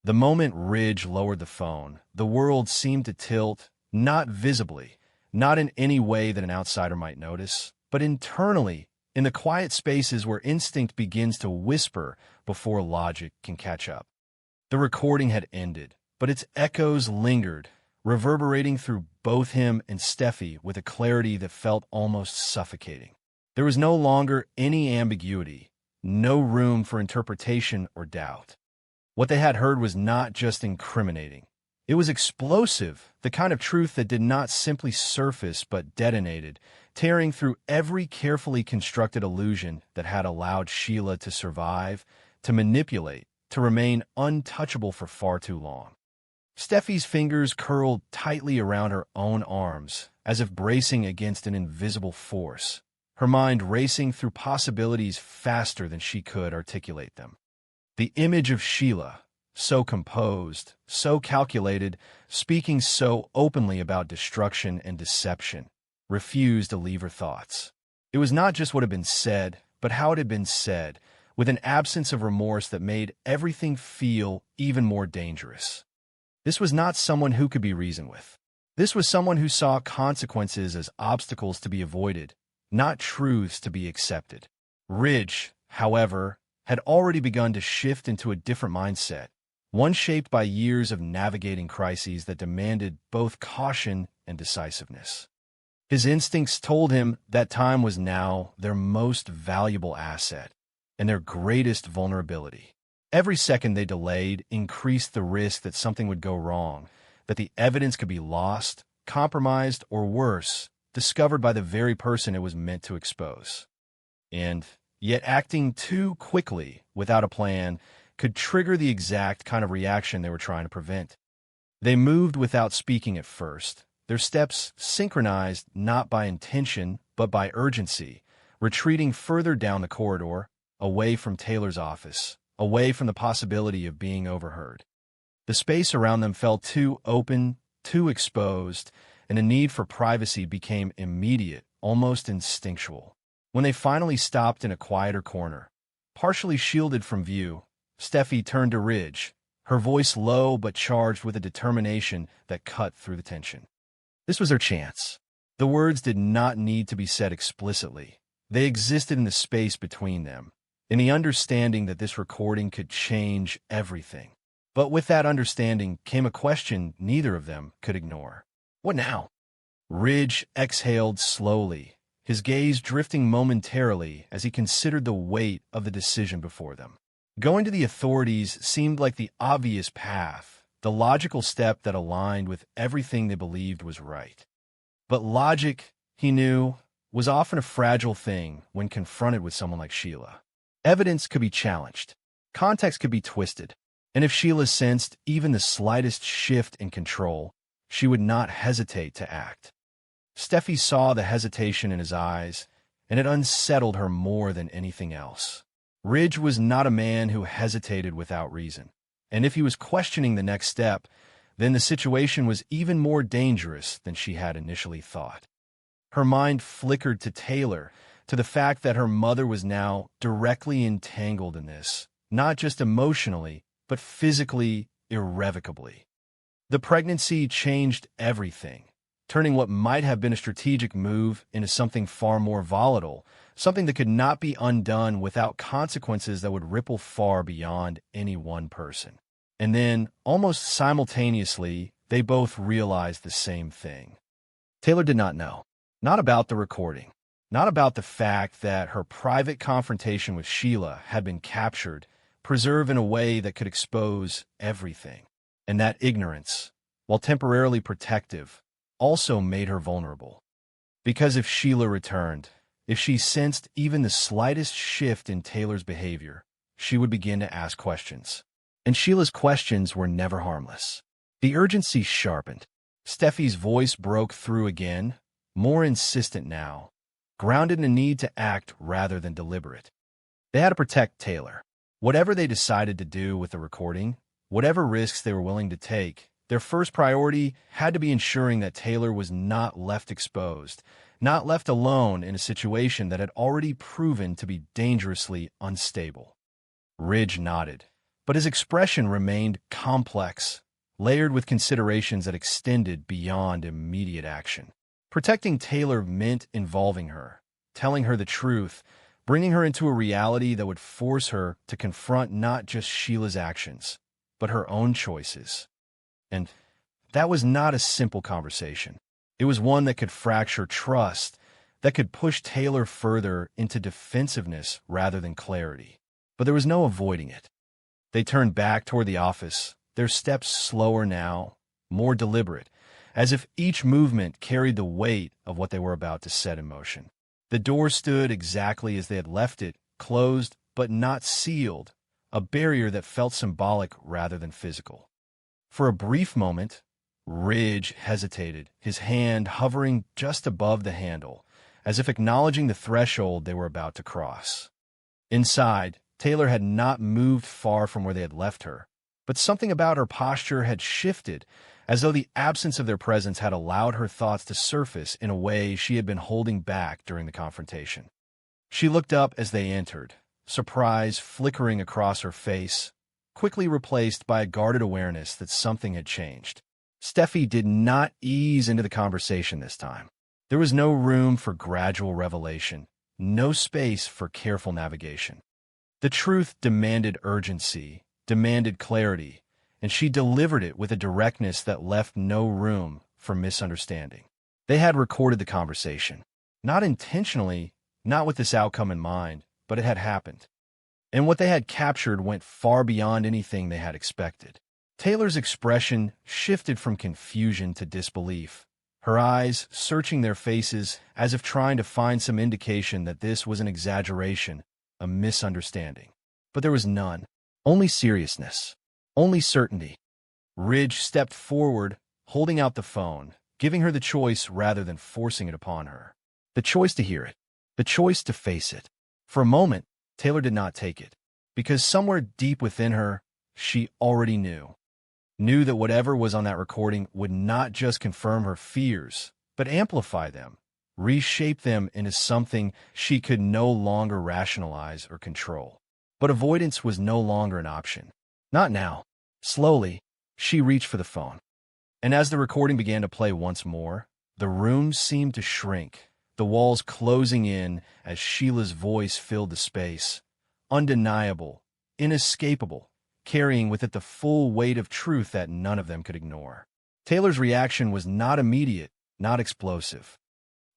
The moment Ridge lowered the phone, the world seemed to tilt, not visibly, not in any way that an outsider might notice, but internally, in the quiet spaces where instinct begins to whisper before logic can catch up. The recording had ended, but its echoes lingered, reverberating through both him and Steffy with a clarity that felt almost suffocating. There was no longer any ambiguity, no room for interpretation or doubt. What they had heard was not just incriminating. It was explosive, the kind of truth that did not simply surface but detonated, tearing through every carefully constructed illusion that had allowed Sheila to survive, to manipulate, to remain untouchable for far too long. Steffi's fingers curled tightly around her own arms, as if bracing against an invisible force, her mind racing through possibilities faster than she could articulate them. The image of Sheila, so composed, so calculated, speaking so openly about destruction and deception, refused to leave her thoughts. It was not just what had been said, but how it had been said, with an absence of remorse that made everything feel even more dangerous. This was not someone who could be reasoned with. This was someone who saw consequences as obstacles to be avoided, not truths to be accepted. Ridge, however, had already begun to shift into a different mindset, one shaped by years of navigating crises that demanded both caution and decisiveness. His instincts told him that time was now their most valuable asset and their greatest vulnerability. Every second they delayed increased the risk that something would go wrong, that the evidence could be lost, compromised, or worse, discovered by the very person it was meant to expose. And yet acting too quickly, without a plan, could trigger the exact kind of reaction they were trying to prevent. They moved without speaking at first, their steps synchronized not by intention but by urgency, retreating further down the corridor, away from Taylor's office, away from the possibility of being overheard. The space around them felt too open, too exposed, and the need for privacy became immediate, almost instinctual. When they finally stopped in a quieter corner, partially shielded from view, Steffi turned to Ridge, her voice low but charged with a determination that cut through the tension. This was their chance. The words did not need to be said explicitly. They existed in the space between them, in the understanding that this recording could change everything. But with that understanding came a question neither of them could ignore. What now? Ridge exhaled slowly, his gaze drifting momentarily as he considered the weight of the decision before them. Going to the authorities seemed like the obvious path, the logical step that aligned with everything they believed was right. But logic, he knew, was often a fragile thing when confronted with someone like Sheila. Evidence could be challenged, context could be twisted, and if Sheila sensed even the slightest shift in control, she would not hesitate to act. Steffi saw the hesitation in his eyes, and it unsettled her more than anything else. Ridge was not a man who hesitated without reason, and if he was questioning the next step, then the situation was even more dangerous than she had initially thought. Her mind flickered to Taylor, to the fact that her mother was now directly entangled in this, not just emotionally, but physically, irrevocably. The pregnancy changed everything, turning what might have been a strategic move into something far more volatile, something that could not be undone without consequences that would ripple far beyond any one person. And then, almost simultaneously, they both realized the same thing. Taylor did not know. Not about the recording. Not about the fact that her private confrontation with Sheila had been captured, preserved in a way that could expose everything. And that ignorance, while temporarily protective, also made her vulnerable. Because if Sheila returned, if she sensed even the slightest shift in Taylor's behavior, she would begin to ask questions. And Sheila's questions were never harmless. The urgency sharpened. Steffi's voice broke through again, more insistent now, grounded in a need to act rather than deliberate. They had to protect Taylor. Whatever they decided to do with the recording, whatever risks they were willing to take, their first priority had to be ensuring that Taylor was not left exposed, not left alone in a situation that had already proven to be dangerously unstable. Ridge nodded, but his expression remained complex, layered with considerations that extended beyond immediate action. Protecting Taylor meant involving her, telling her the truth, bringing her into a reality that would force her to confront not just Sheila's actions, but her own choices. And that was not a simple conversation. It was one that could fracture trust, that could push Taylor further into defensiveness rather than clarity. But there was no avoiding it. They turned back toward the office, their steps slower now, more deliberate, as if each movement carried the weight of what they were about to set in motion. The door stood exactly as they had left it, closed but not sealed, a barrier that felt symbolic rather than physical. For a brief moment, Ridge hesitated, his hand hovering just above the handle, as if acknowledging the threshold they were about to cross. Inside, Taylor had not moved far from where they had left her, but something about her posture had shifted, as though the absence of their presence had allowed her thoughts to surface in a way she had been holding back during the confrontation. She looked up as they entered, surprise flickering across her face, quickly replaced by a guarded awareness that something had changed. Steffy did not ease into the conversation this time. There was no room for gradual revelation, no space for careful navigation. The truth demanded urgency, demanded clarity, and she delivered it with a directness that left no room for misunderstanding. They had recorded the conversation, not intentionally, not with this outcome in mind, but it had happened. And what they had captured went far beyond anything they had expected. Taylor's expression shifted from confusion to disbelief, her eyes searching their faces as if trying to find some indication that this was an exaggeration, a misunderstanding. But there was none, only seriousness, only certainty. Ridge stepped forward, holding out the phone, giving her the choice rather than forcing it upon her. The choice to hear it, the choice to face it. For a moment, Taylor did not take it, because somewhere deep within her, she already knew that whatever was on that recording would not just confirm her fears, but amplify them, reshape them into something she could no longer rationalize or control. But avoidance was no longer an option. Not now. Slowly, she reached for the phone. And as the recording began to play once more, the room seemed to shrink, the walls closing in as Sheila's voice filled the space, undeniable, inescapable, carrying with it the full weight of truth that none of them could ignore. Taylor's reaction was not immediate, not explosive.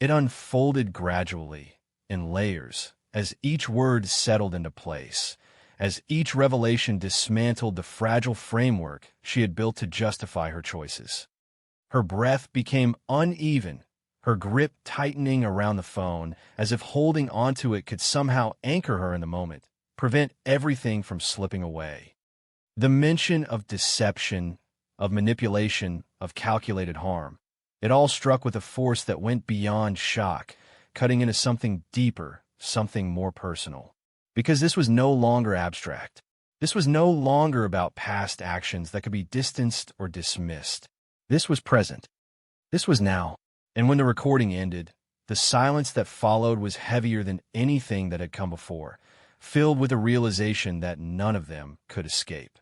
It unfolded gradually, in layers, as each word settled into place, as each revelation dismantled the fragile framework she had built to justify her choices. Her breath became uneven, her grip tightening around the phone, as if holding onto it could somehow anchor her in the moment, prevent everything from slipping away. The mention of deception, of manipulation, of calculated harm, it all struck with a force that went beyond shock, cutting into something deeper, something more personal. Because this was no longer abstract. This was no longer about past actions that could be distanced or dismissed. This was present. This was now. And when the recording ended, the silence that followed was heavier than anything that had come before, filled with a realization that none of them could escape.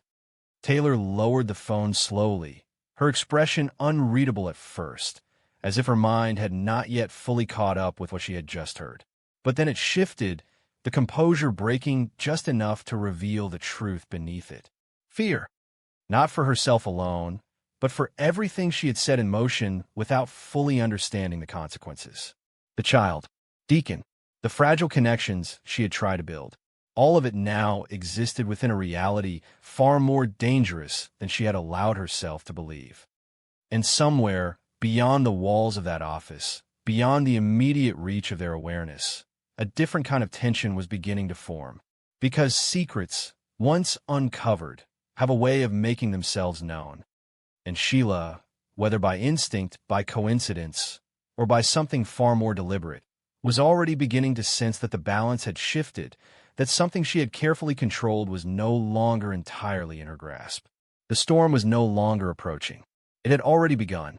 Taylor lowered the phone slowly, her expression unreadable at first, as if her mind had not yet fully caught up with what she had just heard. But then it shifted, the composure breaking just enough to reveal the truth beneath it. Fear. Not for herself alone, but for everything she had set in motion without fully understanding the consequences. The child, Deacon, the fragile connections she had tried to build. All of it now existed within a reality far more dangerous than she had allowed herself to believe. And somewhere, beyond the walls of that office, beyond the immediate reach of their awareness, a different kind of tension was beginning to form. Because secrets, once uncovered, have a way of making themselves known. And Sheila, whether by instinct, by coincidence, or by something far more deliberate, was already beginning to sense that the balance had shifted, that something she had carefully controlled was no longer entirely in her grasp. The storm was no longer approaching. It had already begun.